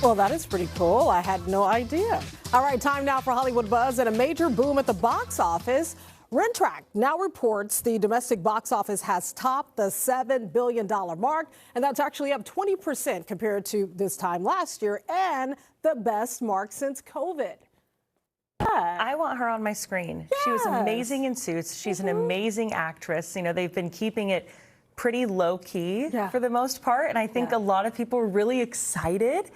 Well, that is pretty cool. I had no idea. All right, time now for Hollywood Buzz and a major boom at the box office. Rent-Track now reports the domestic box office has topped the $7 billion mark, and that's actually up 20% compared to this time last year and the best mark since COVID. I want her on my screen. Yes. She was amazing in Suits. She's an amazing actress. You know, they've been keeping it pretty low-key for the most part, and I think a lot of people were really excited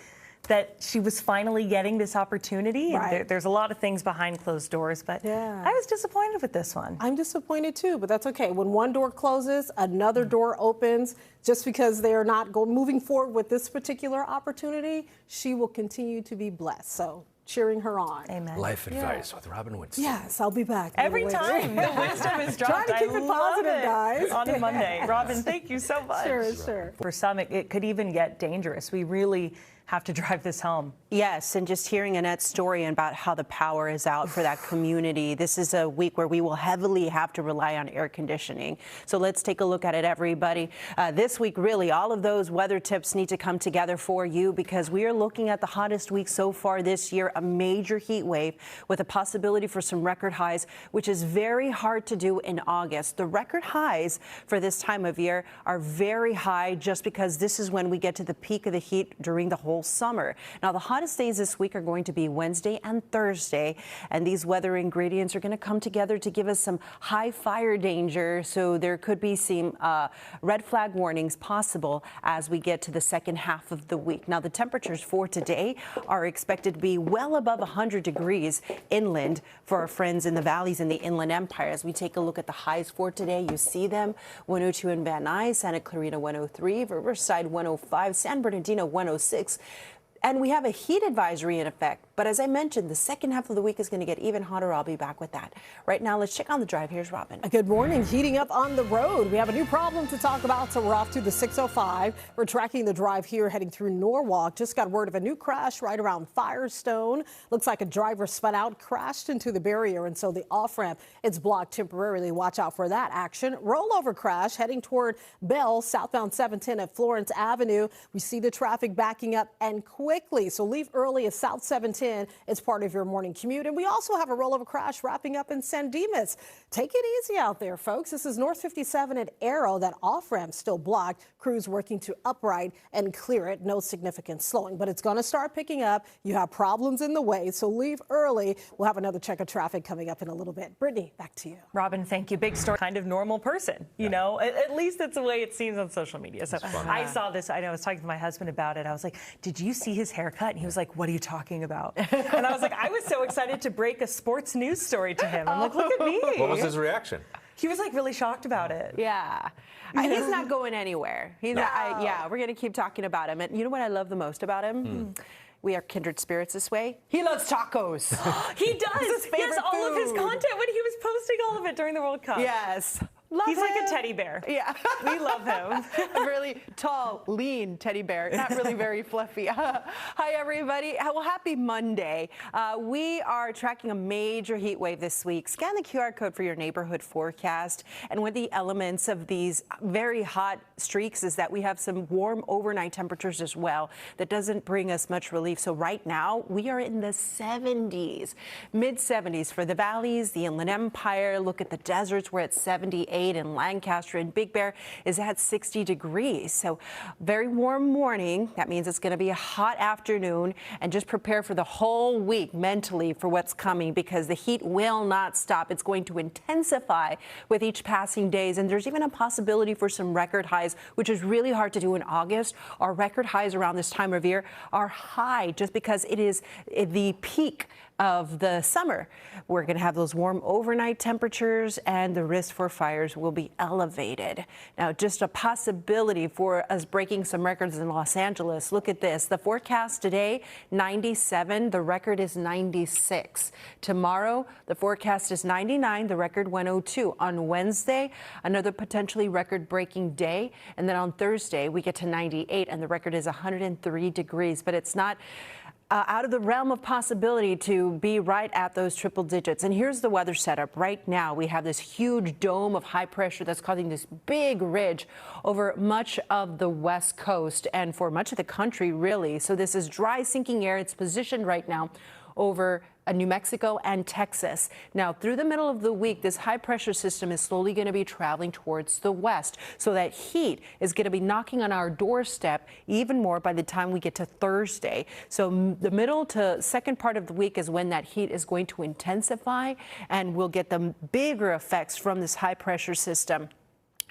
that she was finally getting this opportunity. Right. And there's a lot of things behind closed doors, but I was disappointed with this one. I'm disappointed too, but that's okay. When one door closes, another door opens. Just because they are not moving forward with this particular opportunity, she will continue to be blessed. So cheering her on. Amen. Life advice with Robin Winston. Yes, I'll be back. Every time the wisdom is dropped, Trying to keep it positive, guys. On a Monday. Robin, thank you so much. Sure. For some, it could even get dangerous. We really have to drive this home. Yes, and just hearing Annette's story about how the power is out for that community. This is a week where we will heavily have to rely on air conditioning. So let's take a look at it, everybody. This week, really, all of those weather tips need to come together for you because we are looking at the hottest week so far this year, a major heat wave with a possibility for some record highs, which is very hard to do in August. The record highs for this time of year are very high just because this is when we get to the peak of the heat during the whole summer. Now, the hottest days this week are going to be Wednesday and Thursday, and these weather ingredients are going to come together to give us some high fire danger. So there could be some red flag warnings possible as we get to the second half of the week. Now, the temperatures for today are expected to be well above 100 degrees inland for our friends in the valleys in the Inland Empire. As we take a look at the highs for today, you see them: 102 in Van Nuys, Santa Clarita 103, Riverside 105, San Bernardino 106. And we have a heat advisory in effect. But as I mentioned, the second half of the week is going to get even hotter. I'll be back with that. Right now, let's check on the drive. Here's Robin. Good morning. Heating up on the road. We have a new problem to talk about, so we're off to the 605. We're tracking the drive here heading through Norwalk. Just got word of a new crash right around Firestone. Looks like a driver spun out, crashed into the barrier, and so the off-ramp is blocked temporarily. Watch out for that action. Rollover crash heading toward Bell, southbound 710 at Florence Avenue. We see the traffic backing up and quickly, so leave early at South 710. It's part of your morning commute. And we also have a rollover crash wrapping up in San Dimas. Take it easy out there, folks. This is North 57 at Arrow. That off-ramp still blocked. Crews working to upright and clear it. No significant slowing, but it's going to start picking up. You have problems in the way, so leave early. We'll have another check of traffic coming up in a little bit. Brittany, back to you. Robin, thank you. Big story. Kind of normal person, you know, at least it's the way it seems on social media. So I saw this. I was talking to my husband about it. I was like, did you see his haircut? And he was like, what are you talking about? And I was like, I was so excited to break a sports news story to him. I'm like, look at me. What was his reaction? He was like really shocked about it. Yeah. He's not going anywhere. He's not, we're going to keep talking about him. And you know what I love the most about him? We are kindred spirits this way. He loves tacos. He does. It's his favorite Yes, all of his food. content when he was posting all of it during the World Cup. Yes. He's like a teddy bear. Yeah. We love him. A really tall, lean teddy bear, not really very fluffy. Hi, everybody. Well, happy Monday. We are tracking a major heat wave this week. Scan the QR code for your neighborhood forecast. And one of the elements of these very hot streaks is that we have some warm overnight temperatures as well. That doesn't bring us much relief. So right now, we are in the 70s, mid-70s for the valleys, the Inland Empire. Look at the deserts. We're at 78. In Lancaster and Big Bear is at 60 degrees. So very warm morning. That means it's going to be a hot afternoon, and just prepare for the whole week mentally for what's coming because the heat will not stop. It's going to intensify with each passing days, and there's even a possibility for some record highs, which is really hard to do in August. Our record highs around this time of year are high just because it is the peak of the summer. We're going to have those warm overnight temperatures, and the risk for fires will be elevated. Now, just a possibility for us breaking some records in Los Angeles. Look at this. The forecast today, 97. The record is 96. Tomorrow, the forecast is 99. The record 102. On Wednesday, another potentially record-breaking day. And then on Thursday, we get to 98, and the record is 103 degrees. But it's not out of the realm of possibility to be right at those triple digits. And here's the weather setup. Right now, we have this huge dome of high pressure that's causing this big ridge over much of the west coast and for much of the country, really. So this is dry, sinking air. It's positioned right now over New Mexico and Texas. Now, through the middle of the week, this high pressure system is slowly going to be traveling towards the west. So that heat is going to be knocking on our doorstep even more by the time we get to Thursday. So the middle to second part of the week is when that heat is going to intensify, and we'll get the bigger effects from this high pressure system.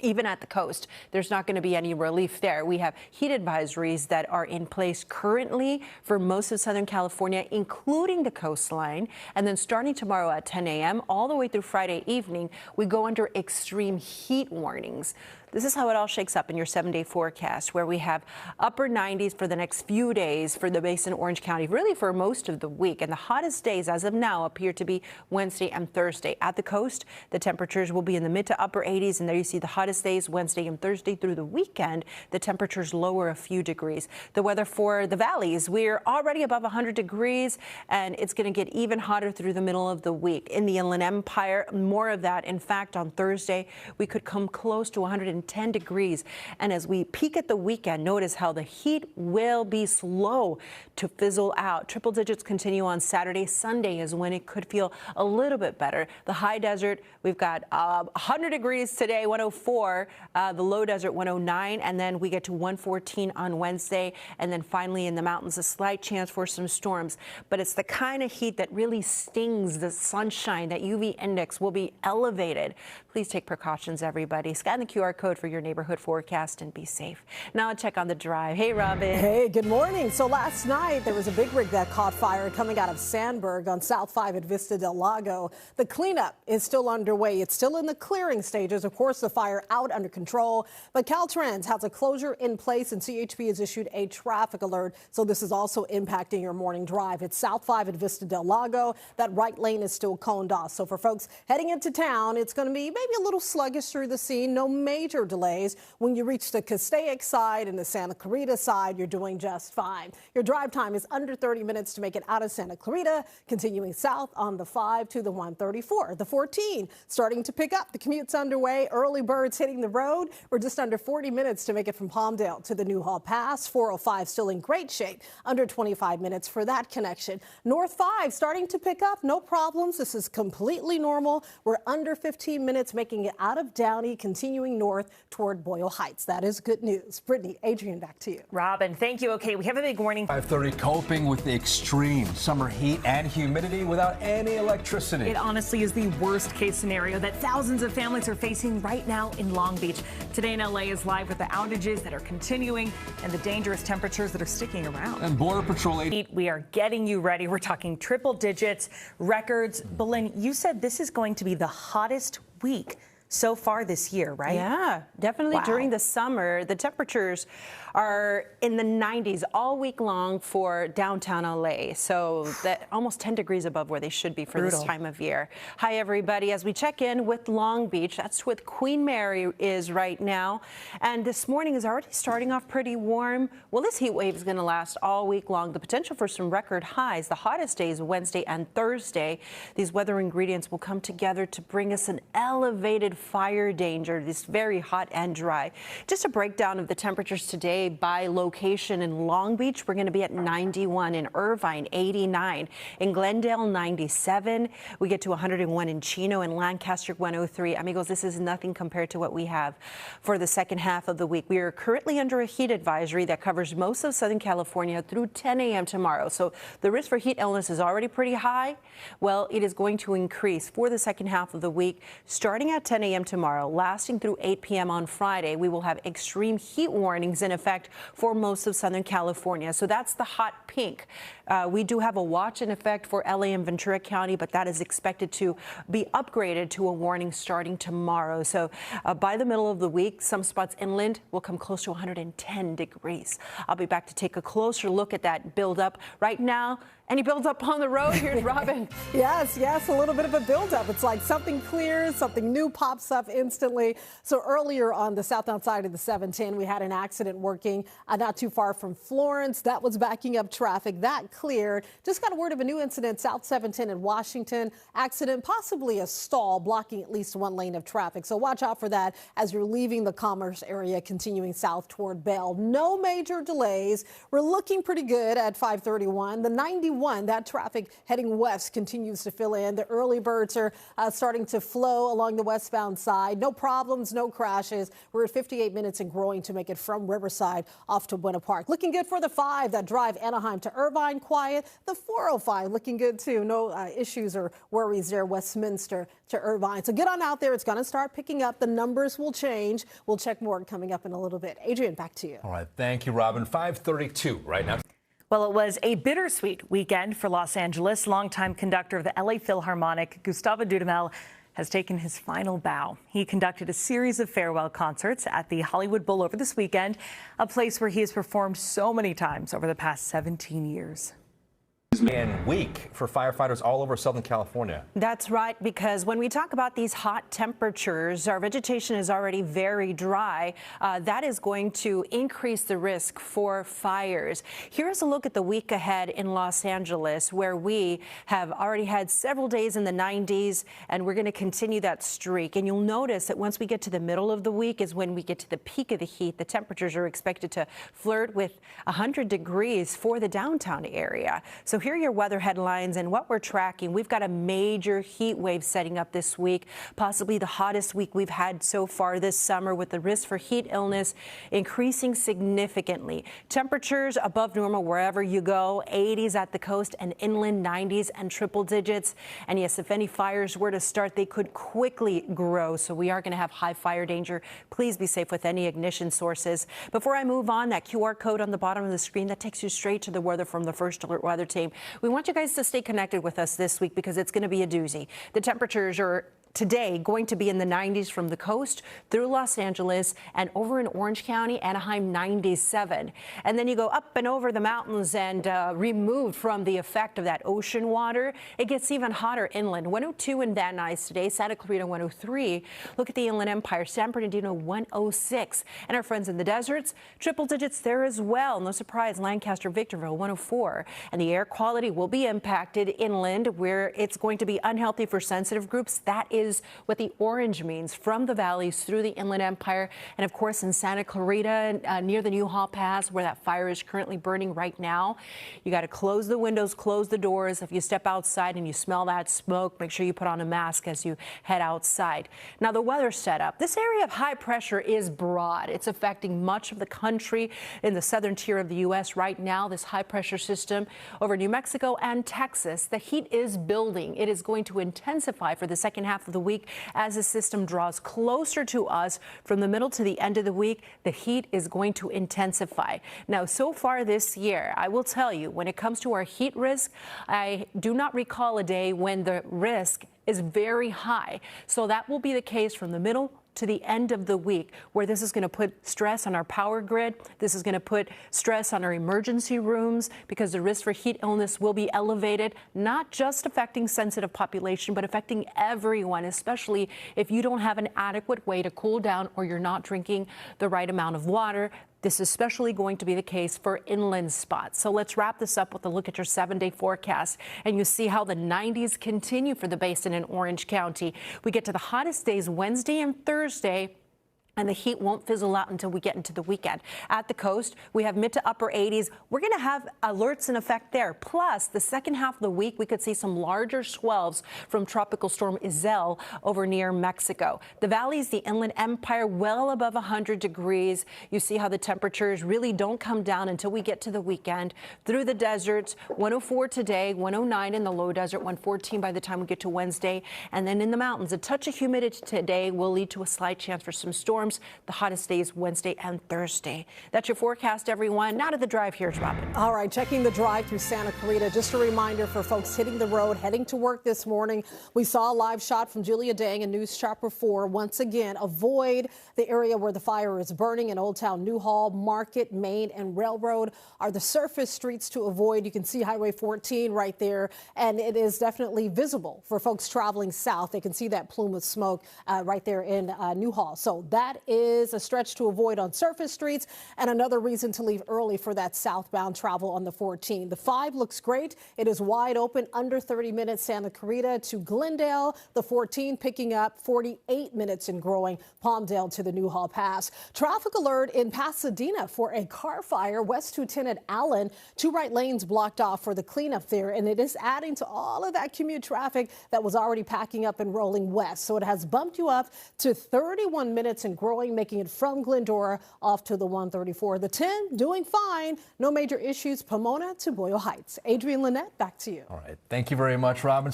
Even at the coast, there's not going to be any relief there. We have heat advisories that are in place currently for most of Southern California, including the coastline. And then starting tomorrow at 10 a.m. all the way through Friday evening, we go under extreme heat warnings. This is how it all shakes up in your 7-day forecast, where we have upper 90s for the next few days for the Basin Orange County, really for most of the week. And the hottest days as of now appear to be Wednesday and Thursday. At the coast, the temperatures will be in the mid to upper 80s. And there you see the hottest days Wednesday and Thursday. Through the weekend, the temperatures lower a few degrees. The weather for the valleys, we're already above 100 degrees, and it's going to get even hotter through the middle of the week. In the Inland Empire, more of that. In fact, on Thursday, we could come close to 110 degrees. And as we peak at the weekend, notice how the heat will be slow to fizzle out. Triple digits continue on Saturday. Sunday is when it could feel a little bit better. The high desert, we've got 100 degrees today, 104. The low desert, 109. And then we get to 114 on Wednesday. And then finally in the mountains, a slight chance for some storms. But it's the kind of heat that really stings the sunshine. That UV index will be elevated. Please take precautions, everybody. Scan the QR code for your neighborhood forecast and be safe. Now a check on the drive. Hey, Robin. Hey, good morning. So last night there was a big rig that caught fire coming out of Sandburg on South 5 at Vista del Lago. The cleanup is still underway. It's still in the clearing stages. Of course, the fire out under control, but Caltrans has a closure in place and CHP has issued a traffic alert. So this is also impacting your morning drive. It's South 5 at Vista del Lago. That right lane is still coned off. So for folks heading into town, it's going to be maybe a little sluggish through the scene. No major delays. When you reach the Castaic side and the Santa Clarita side, you're doing just fine. Your drive time is under 30 minutes to make it out of Santa Clarita, continuing south on the 5 to the 134. The 14 starting to pick up. The commute's underway. Early birds hitting the road. We're just under 40 minutes to make it from Palmdale to the Newhall Pass. 405 still in great shape. Under 25 minutes for that connection. North 5 starting to pick up. No problems. This is completely normal. We're under 15 minutes making it out of Downey, continuing north toward Boyle Heights. That is good news. Brittany, Adrian, back to you. Robin, thank you. Okay, we have a big warning. 5:30, coping with the extreme summer heat and humidity without any electricity. It honestly is the worst case scenario that thousands of families are facing right now in Long Beach. Today in LA is live with the outages that are continuing and the dangerous temperatures that are sticking around. And Border Patrol. We are getting you ready. We're talking triple digits, records. Belen, you said this is going to be the hottest week so far this year, right? Yeah, definitely. Wow. During the summer, the temperatures are in the 90s all week long for downtown LA. So that almost 10 degrees above where they should be for this time of year. Hi, everybody. As we check in with Long Beach, that's with Queen Mary is right now. And this morning is already starting off pretty warm. Well, this heat wave is going to last all week long. The potential for some record highs. The hottest days Wednesday and Thursday. These weather ingredients will come together to bring us an elevated fire danger. This very hot and dry. Just a breakdown of the temperatures today by location. In Long Beach, we're going to be at 91. In Irvine, 89. In Glendale, 97. We get to 101 in Chino. In Lancaster, 103. Amigos, this is nothing compared to what we have for the second half of the week. We are currently under a heat advisory that covers most of Southern California through 10 a.m. tomorrow. So the risk for heat illness is already pretty high. Well, it is going to increase for the second half of the week, starting at 10 a.m. tomorrow, lasting through 8 p.m. on Friday. We will have extreme heat warnings in effect for most of Southern California. So that's the hot pink. We do have a watch in effect for LA and Ventura County, but that is expected to be upgraded to a warning starting tomorrow. So by the middle of the week, some spots inland will come close to 110 degrees. I'll be back to take a closer look at that buildup. Right now, any buildup on the road? Here's Robin. Yes, a little bit of a buildup. It's like something clears, something new pops up instantly. So earlier on the southbound side of the 710, we had an accident working parking not too far from Florence. That was backing up traffic. That cleared. Just got a word of a new incident South 710 in Washington. Accident, possibly a stall, blocking at least one lane of traffic. So watch out for that as you're leaving the Commerce area, continuing south toward Bell. No major delays. We're looking pretty good at 531. The 91, that traffic heading west continues to fill in. The early birds are starting to flow along the westbound side. No problems, no crashes. We're at 58 minutes and growing to make it from Riverside off to Buena Park. Looking good for the 5, that drive Anaheim to Irvine, quiet. The 405 looking good too. No issues or worries there, Westminster to Irvine. So get on out there. It's going to start picking up. The numbers will change. We'll check more coming up in a little bit. Adrian, back to you. All right. Thank you, Robin. 5:32 right now. Well, it was a bittersweet weekend for Los Angeles. Longtime conductor of the LA Philharmonic, Gustavo Dudamel, has taken his final bow. He conducted a series of farewell concerts at the Hollywood Bowl over this weekend, a place where he has performed so many times over the past 17 years. And week for firefighters all over Southern California. That's right, because when we talk about these hot temperatures, our vegetation is already very dry. That is going to increase the risk for fires. Here's a look at the week ahead in Los Angeles, where we have already had several days in the 90s, and we're going to continue that streak. And you'll notice that once we get to the middle of the week is when we get to the peak of the heat. The temperatures are expected to flirt with 100 degrees for the downtown area. So here are your weather headlines and what we're tracking. We've got a major heat wave setting up this week, possibly the hottest week we've had so far this summer, with the risk for heat illness increasing significantly. Temperatures above normal wherever you go, 80s at the coast and inland, 90s and triple digits. And yes, if any fires were to start, they could quickly grow. So we are going to have high fire danger. Please be safe with any ignition sources. Before I move on, that QR code on the bottom of the screen, that takes you straight to the weather from the First Alert Weather Team. We want you guys to stay connected with us this week because it's going to be a doozy. The temperatures are today going to be in the 90s from the coast through Los Angeles and over in Orange County, Anaheim 97. And then you go up and over the mountains and removed from the effect of that ocean water, it gets even hotter inland. 102 in Van Nuys today, Santa Clarita 103. Look at the Inland Empire, San Bernardino 106. And our friends in the deserts, triple digits there as well. No surprise, Lancaster, Victorville 104. And the air quality will be impacted inland where it's going to be unhealthy for sensitive groups. That is what the orange means, from the valleys through the Inland Empire. And of course, in Santa Clarita, near the Newhall Pass, where that fire is currently burning right now, you got to close the windows, close the doors. If you step outside and you smell that smoke, make sure you put on a mask as you head outside. Now, the weather setup. This area of high pressure is broad. It's affecting much of the country in the southern tier of the U.S. right now. This high pressure system over New Mexico and Texas. The heat is building. It is going to intensify for the second half of the week as the system draws closer to us from the middle to the end of the week. The heat is going to intensify. Now, so far this year, I will tell you, when it comes to our heat risk, I do not recall a day when the risk is very high. So that will be the case from the middle to the end of the week, where this is going to put stress on our power grid. This is going to put stress on our emergency rooms because the risk for heat illness will be elevated, not just affecting sensitive population, but affecting everyone, especially if you don't have an adequate way to cool down or you're not drinking the right amount of water. This is especially going to be the case for inland spots. So let's wrap this up with a look at your 7-day forecast. And you see how the 90s continue for the basin in Orange County. We get to the hottest days Wednesday and Thursday, and the heat won't fizzle out until we get into the weekend. At the coast, we have mid to upper 80s. We're going to have alerts in effect there. Plus, the second half of the week, we could see some larger swells from Tropical Storm Isel over near Mexico. The valleys, the Inland Empire, well above 100 degrees. You see how the temperatures really don't come down until we get to the weekend. Through the deserts, 104 today, 109 in the low desert, 114 by the time we get to Wednesday. And then in the mountains, a touch of humidity today will lead to a slight chance for some storms. The hottest days Wednesday and Thursday. That's your forecast, everyone. Now to the drive. Here's Robin. All right, checking the drive through Santa Clarita. Just a reminder for folks hitting the road, heading to work this morning. We saw a live shot from Julia Dang in News Chopper 4. Once again, avoid the area where the fire is burning in Old Town Newhall. Market, Main, and Railroad are the surface streets to avoid. You can see Highway 14 right there, and it is definitely visible for folks traveling south. They can see that plume of smoke right there in Newhall. So that that is a stretch to avoid on surface streets and another reason to leave early for that southbound travel on the 14. The 5 looks great. It is wide open, under 30 minutes Santa Clarita to Glendale. The 14 picking up 48 minutes and growing Palmdale to the Newhall Pass. Traffic alert in Pasadena for a car fire. West Lieutenant Allen, 2 right lanes blocked off for the cleanup there, and it is adding to all of that commute traffic that was already packing up and rolling west. So it has bumped you up to 31 minutes and growing, making it from Glendora off to the 134. The 10 doing fine. No major issues. Pomona to Boyle Heights. Adrian Lynette, back to you. All right. Thank you very much, Robin.